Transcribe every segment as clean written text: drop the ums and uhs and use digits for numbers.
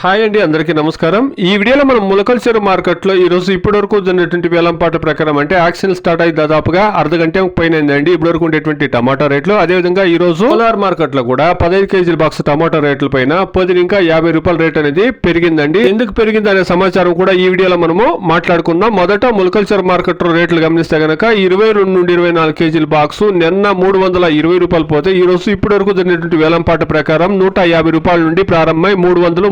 Hi అండి, అందరికీ నమస్కారం. ఈ వీడియోలో మనం ములకల్చెరు మార్కెట్లో ఈ రోజు ఇప్పటివరకు జరిగినటువంటి వేలంపాట ప్రకారం అంటే యాక్షన్ స్టార్ట్ అయ్యి దాదాపుగా అర్ధ గంట పైన అయిందండి ఇప్పటివరకు ఉండేటువంటి టమాటా రేట్లు. అదేవిధంగా ఈ రోజు కోలార్ మార్కెట్ లో కూడా 15 కేజీల బాక్స్ టమాటా రేట్ల పైన 10 ఇంకా 50 రూపాయల రేట్ అనేది పెరిగిందండి. ఎందుకు పెరిగింది అనే సమాచారం కూడా ఈ వీడియోలో మనము మాట్లాడుకుందాం. మొదట ములకల్చెరు మార్కెట్ రేట్లు గమనిస్తే గనక 22 నుండి 24 కేజీల బాక్స్ నిన్న 320 రూపాయలు పోతే ఈ రోజు ఇప్పటివరకు జరిగినటువంటి వేలంపాట ప్రకారం 150 రూపాయల నుండి ప్రారంభమై 350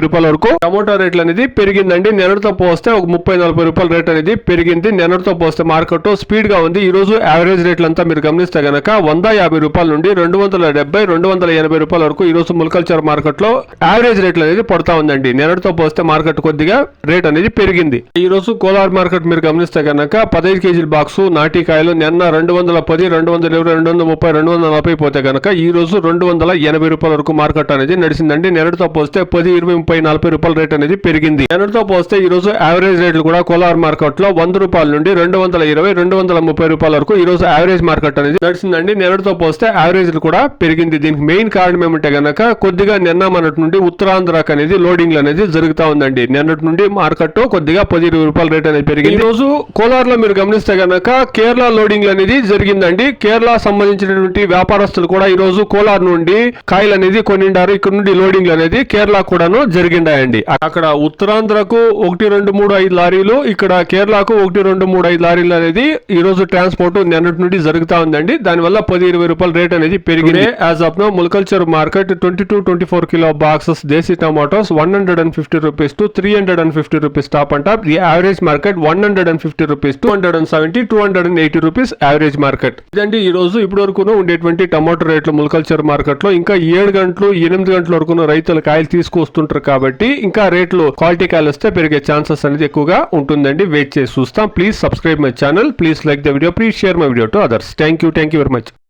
రూపాయల వరకు టమోటా రేట్లు అనేది పెరిగిందండి. నిన్నటితో పోస్తే ఒక 30-40 రూపాయల రేట్ అనేది పెరిగింది. నిన్నటితో పోస్తే మార్కెట్ స్పీడ్ గా ఉంది. ఈ రోజు యావరేజ్ రేట్లంతా మీరు గమనిస్తే గనక 150 రూపాయల నుండి 270-280 రూపాయల వరకు ఈ రోజు ములకల్చెరు మార్కెట్ లో యావరేజ్ రేట్లు అనేది పడతా ఉందండి. నిన్నటితో పోస్తే మార్కెట్ కొద్దిగా రేట్ అనేది పెరిగింది. ఈ రోజు కోలార్ మార్కెట్ మీరు గమనిస్తే గనక 15 కేజీల బాక్స్ నాటికాయలు నిన్న 210, 220, 230, 240 పోతే గనక ఈ రోజు 280 రూపాయల వరకు మార్కెట్ అనేది నడిచిందండి. నిన్నటితో పోస్తే 10, 20, 30, 40 రూపాయల రేట్ అనేది పెరిగింది. నిన్నటితో పోస్తే ఈ రోజు యావరేజ్ రేట్లు కూడా కోలార్ మార్కెట్ లో 100 రూపాయల నుండి 220, 230 రూపాయల వరకు ఈ రోజు యావరేజ్ మార్కెట్ అనేది నడిచిందండి. నిన్నటితో పోస్తే యావరేజ్ కూడా పెరిగింది. దీనికి మెయిన్ కారణం ఏమంటే గనక కొద్దిగా నిన్న మనటి నుండి ఉత్తరాంధ్రకు అనేది లోడింగ్ అనేది జరుగుతా ఉందండి. నిన్నటి నుండి మార్కెట్ కొద్దిగా 10-20 రూపాయల రేట్ అనేది పెరిగింది. ఈ రోజు కోలార్ లో మీరు గమనిస్తే గనక కేరళ లోడింగ్ అనేది జరిగిందండి. కేరళ సంబంధించినటువంటి వ్యాపారస్తులు కూడా ఈ రోజు కోలార్ నుండి కాయలు అనేది కొనిండారు. ఇక్కడ నుండి లోడింగ్ అనేది కేరళ కూడాను జరిగిండాయండి. అక్కడ ఉత్తరాంధ్రకు 1, 2, 3, 5 లారీలు, ఇక్కడ కేరళకు 1, 2, 3, 5 లారీలు అనేది ఈ రోజు ట్రాన్స్పోర్ట్ నిన్నటి నుండి జరుగుతా ఉందండి. దానివల్ల 10-20 రూపాయల రేట్ అనేది పెరిగింది. As of now Mulakalacheru market 22-24 kilo boxes desi tomatoes 150 rupees to 350 rupees top and top. The average market 150 rupees 270-280 rupees average market. ఇదండి ఈ రోజు ఇప్పటి వరకు ఉండేటువంటి టమాటో రేట్లు ములకల్చెరు మార్కెట్ లో. ఇంకా 7 గంటలు 8 గంటల వరకు రైతులు కాయలు తీసుకొస్తుంటారు కాబట్టి ఇంకా రేట్లు క్వాలిటీ కాయలు వస్తే పెరిగే ఛాన్సెస్ అనేది ఎక్కువగా ఉంటుందండి. వెయిట్ చేసి చూస్తాం. Please subscribe my channel, please like the video, please share my video to others. Thank you very much.